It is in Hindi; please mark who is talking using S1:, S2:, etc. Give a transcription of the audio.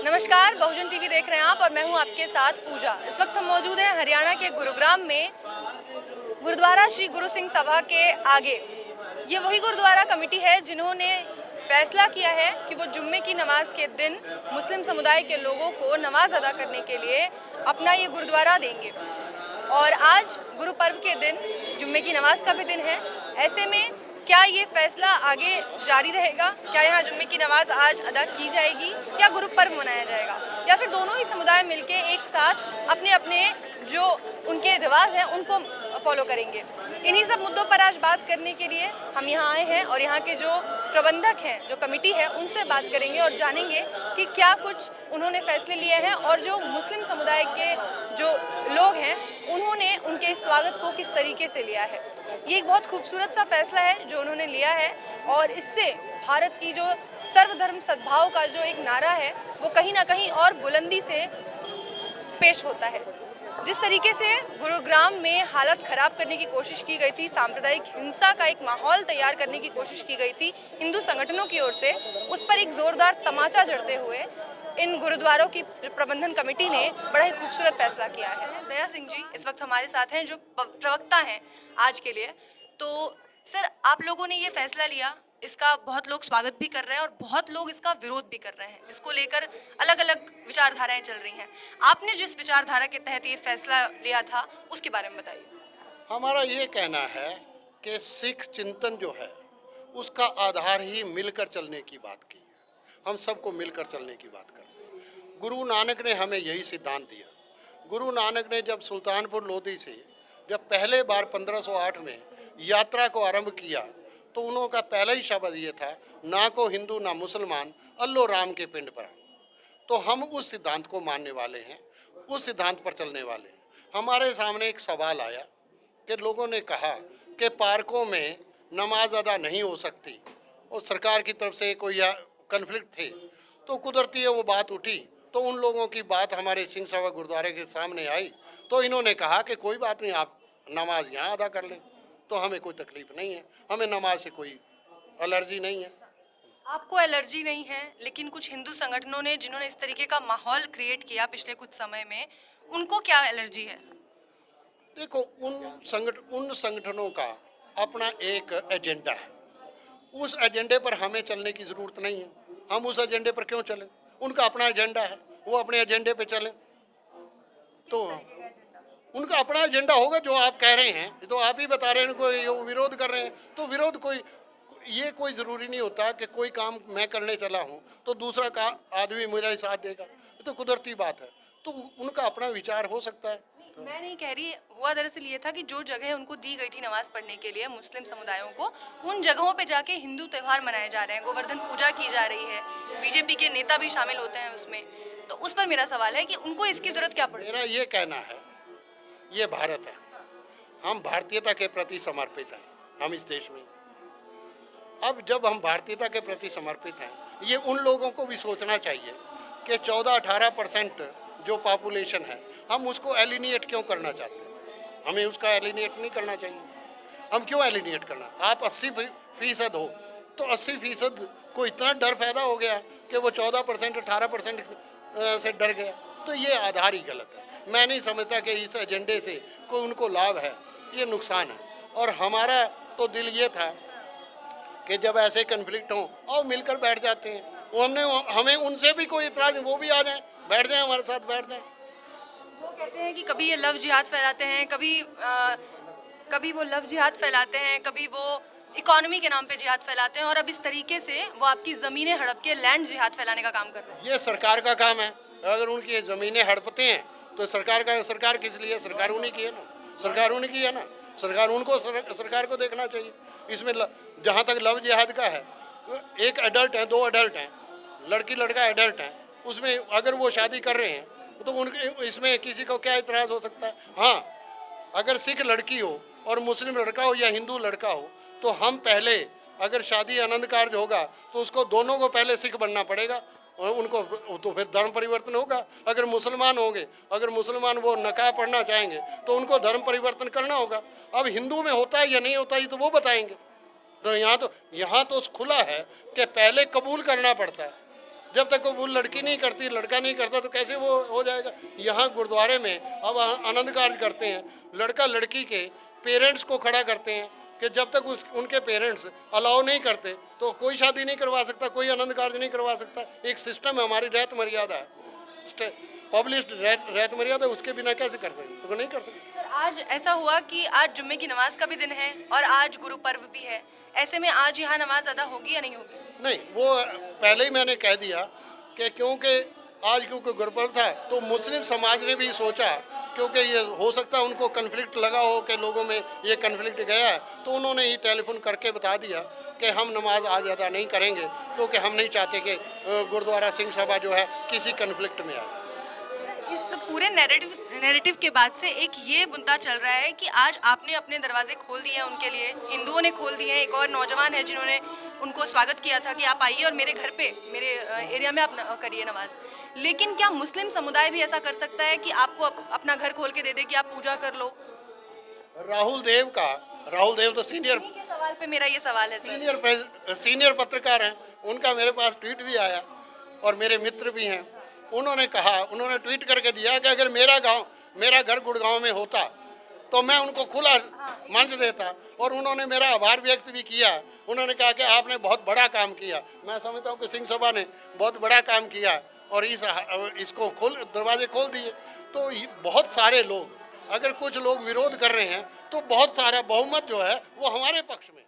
S1: नमस्कार, बहुजन टीवी देख रहे हैं आप और मैं हूं आपके साथ पूजा। इस वक्त हम मौजूद हैं हरियाणा के गुरुग्राम में गुरुद्वारा श्री गुरु सिंह सभा के आगे। ये वही गुरुद्वारा कमेटी है जिन्होंने फैसला किया है कि वो जुम्मे की नमाज के दिन मुस्लिम समुदाय के लोगों को नमाज अदा करने के लिए अपना ये गुरुद्वारा देंगे। और आज गुरु पर्व के दिन जुम्मे की नमाज का भी दिन है। ऐसे में क्या ये फैसला आगे जारी रहेगा? क्या यहाँ जुम्मे की नमाज आज अदा की जाएगी या गुरु पर्व मनाया जाएगा, या फिर दोनों ही समुदाय मिलके एक साथ अपने अपने जो उनके रिवाज हैं उनको फॉलो करेंगे? इन्हीं सब मुद्दों पर आज बात करने के लिए हम यहाँ आए हैं और यहाँ के जो प्रबंधक हैं, जो कमेटी है, उनसे बात करेंगे और जानेंगे कि क्या कुछ उन्होंने फैसले लिए हैं और जो मुस्लिम समुदाय के जो लोग हैं उन्होंने उनके इस स्वागत को किस तरीके से लिया है। ये एक बहुत खूबसूरत सा फैसला है जो उन्होंने लिया है और इससे भारत की जो सर्वधर्म सद्भाव का जो एक नारा है वो कहीं ना कहीं और बुलंदी से पेश होता है। जिस तरीके से गुरुग्राम में हालत खराब करने की कोशिश की गई थी, सांप्रदायिक हिंसा का एक माहौल तैयार करने की कोशिश की गई थी हिंदू संगठनों की ओर से, उस पर एक जोरदार तमाचा जड़ते हुए इन गुरुद्वारों की प्रबंधन कमेटी ने बड़ा ही खूबसूरत फैसला किया है। दया सिंह जी इस वक्त हमारे साथ हैं जो प्रवक्ता हैं आज के लिए। तो सर, आप लोगों ने ये फैसला लिया, इसका बहुत लोग स्वागत भी कर रहे हैं और बहुत लोग इसका विरोध भी कर रहे हैं। इसको लेकर अलग अलग विचारधाराएं चल रही हैं। आपने जिस विचारधारा के तहत ये फैसला लिया था उसके बारे में बताइए।
S2: हमारा ये कहना है कि सिख चिंतन जो है उसका आधार ही मिलकर चलने की बात की है। हम सबको मिलकर चलने की बात करते हैं। गुरु नानक ने हमें यही सिद्धांत दिया। गुरु नानक ने जब सुल्तानपुर लोधी से जब पहले बार 1508 में यात्रा को आरंभ किया तो उन्होंने पहला ही शब्द ये था, ना को हिंदू ना मुसलमान, अल्लो राम के पिंड पर। तो हम उस सिद्धांत को मानने वाले हैं, उस सिद्धांत पर चलने वाले हैं। हमारे सामने एक सवाल आया कि लोगों ने कहा कि पार्कों में नमाज अदा नहीं हो सकती और सरकार की तरफ से कोई कन्फ्लिक्ट थे, तो कुदरती है वो बात उठी। तो उन लोगों की बात हमारे सिंह सभा गुरुद्वारे के सामने आई तो इन्होंने कहा कि कोई बात नहीं, आप नमाज यहाँ अदा कर लें, तो हमें कोई तकलीफ नहीं है, हमें नमाज से कोई एलर्जी नहीं है।
S1: आपको एलर्जी नहीं है, लेकिन कुछ हिंदू संगठनों ने जिन्होंने इस तरीके का माहौल क्रिएट किया पिछले कुछ समय में, उनको क्या एलर्जी है?
S2: देखो, उन संगठनों का अपना एक एजेंडा है। उस एजेंडे पर हमें चलने की ज़रूरत नहीं है। हम उस एजेंडे पर क्यों चलें? उनका अपना एजेंडा है, वो अपने एजेंडे पे चलें। तो उनका अपना एजेंडा होगा। जो आप कह रहे हैं तो आप ही बता रहे हैं कोई विरोध कर रहे हैं, तो विरोध ये कोई ज़रूरी नहीं होता कि कोई काम मैं करने चला हूँ तो दूसरा काम आदमी मेरा ही साथ देगा। ये तो कुदरती बात है। तो उनका अपना विचार हो सकता है। तो
S1: मैं नहीं कह रही, हुआ दरअसल ये था कि जो जगह उनको दी गई थी नमाज पढ़ने के लिए मुस्लिम समुदायों को, उन जगहों पे जाके हिंदू त्यौहार मनाए जा रहे हैं, गोवर्धन पूजा की जा रही है, बीजेपी के नेता भी शामिल होते हैं उसमें। तो उस पर मेरा सवाल है कि उनको इसकी जरूरत क्या पड़ी?
S2: मेरा ये कहना है, ये भारत है, हम भारतीयता के प्रति समर्पित हैं, हम इस देश में। अब जब हम भारतीयता के प्रति समर्पित हैं, ये उन लोगों को भी सोचना चाहिए कि 14-18% जो पॉपुलेशन है, हम उसको एलिनिएट क्यों करना चाहते हैं? हमें उसका एलिनिएट नहीं करना चाहिए। हम क्यों एलिनिएट करना? आप 80% हो तो 80% को इतना डर पैदा हो गया कि वो 14% 18% से डर गया, तो ये आधार ही गलत है। मैं नहीं समझता कि इस एजेंडे से कोई उनको लाभ है, ये नुकसान है। और हमारा तो दिल ये था कि जब ऐसे कन्फ्लिक्ट हों और मिलकर बैठ जाते हैं। हमें उनसे भी कोई इतराज़, वो भी आ जाएं, बैठ जाएं, हमारे साथ बैठ जाएं।
S1: वो कहते हैं कि कभी ये लव जिहाद फैलाते हैं, कभी वो लव जिहाद फैलाते हैं, कभी वो इकोनॉमी के नाम पे जिहाद फैलाते हैं, और अब इस तरीके से वो आपकी ज़मीनें हड़प के लैंड जिहाद फैलाने का काम कर रहे हैं।
S2: ये सरकार का काम है। अगर उनकी ज़मीनें हड़पते हैं तो सरकार किस लिए? सरकार उन्हीं की है ना, सरकार उन्हीं की है ना, सरकार को देखना चाहिए। इसमें जहाँ तक लव जिहाद का है, एक एडल्ट है, 2 एडल्ट हैं, लड़की लड़का एडल्ट हैं, उसमें अगर वो शादी कर रहे हैं तो उनके इसमें किसी को क्या इतराज़ हो सकता है? हाँ, अगर सिख लड़की हो और मुस्लिम लड़का हो या हिंदू लड़का हो, तो हम पहले अगर शादी आनंद कार्य होगा तो उसको दोनों को पहले सिख बनना पड़ेगा और उनको तो फिर धर्म परिवर्तन होगा। अगर मुसलमान होंगे, अगर मुसलमान वो नकाब पढ़ना चाहेंगे तो उनको धर्म परिवर्तन करना होगा। अब हिंदू में होता है या नहीं होता ये तो वो बताएंगे। तो यहाँ तो खुला है कि पहले कबूल करना पड़ता है। जब तक वो लड़की नहीं करती, लड़का नहीं करता, तो कैसे वो हो जाएगा। यहाँ गुरुद्वारे में अब आनंद कार्य करते हैं, लड़का लड़की के पेरेंट्स को खड़ा करते हैं कि जब तक उनके पेरेंट्स अलाउ नहीं करते तो कोई शादी नहीं करवा सकता, कोई आनंद कार्य नहीं करवा सकता। एक सिस्टम है, हमारी रहत मर्यादा है, पब्लिश रहत मर्यादा, उसके बिना कैसे कर सकते, तो नहीं कर सकते।
S1: सर आज ऐसा हुआ कि आज जुम्मे की नमाज का भी दिन है और आज गुरु पर्व भी है, ऐसे में आज यहाँ नमाज अदा होगी या नहीं होगी?
S2: नहीं, वो पहले ही मैंने कह दिया कि क्योंकि आज क्योंकि गुरुपर्व था तो मुस्लिम समाज ने भी सोचा, क्योंकि ये हो सकता है उनको कन्फ्लिक्ट लगा हो कि लोगों में ये कन्फ्लिक्ट गया है, तो उन्होंने ही टेलीफोन करके बता दिया कि हम नमाज आज अदा नहीं करेंगे, क्योंकि हम नहीं चाहते कि गुरुद्वारा सिंह सभा जो है किसी कन्फ्लिक्ट में आए।
S1: इस पूरे नैरेटिव के बाद से एक ये मुद्दा चल रहा है कि आज आपने अपने दरवाजे खोल दिए हैं उनके लिए, हिंदुओं ने खोल दिए हैं। एक और नौजवान है जिन्होंने उनको स्वागत किया था कि आप आइए और मेरे घर पे, मेरे एरिया में आप करिए नमाज। लेकिन क्या मुस्लिम समुदाय भी ऐसा कर सकता है कि आपको अपना घर खोल के दे दे कि आप पूजा कर लो?
S2: राहुल देव तो सीनियर
S1: इन्हीं के सवाल पे मेरा ये सवाल है सर।
S2: सीनियर पत्रकार हैं, उनका मेरे पास ट्वीट भी आया और मेरे मित्र भी हैं। उन्होंने ट्वीट करके दिया कि अगर मेरा घर गुड़गांव में होता तो मैं उनको खुला मंच देता, और उन्होंने मेरा आभार व्यक्त भी किया। उन्होंने कहा कि आपने बहुत बड़ा काम किया। मैं समझता हूँ कि सिंह सभा ने बहुत बड़ा काम किया और इसको दरवाजे खोल दिए। तो बहुत सारे लोग, अगर कुछ लोग विरोध कर रहे हैं तो बहुत सारा बहुमत जो है वो हमारे पक्ष में।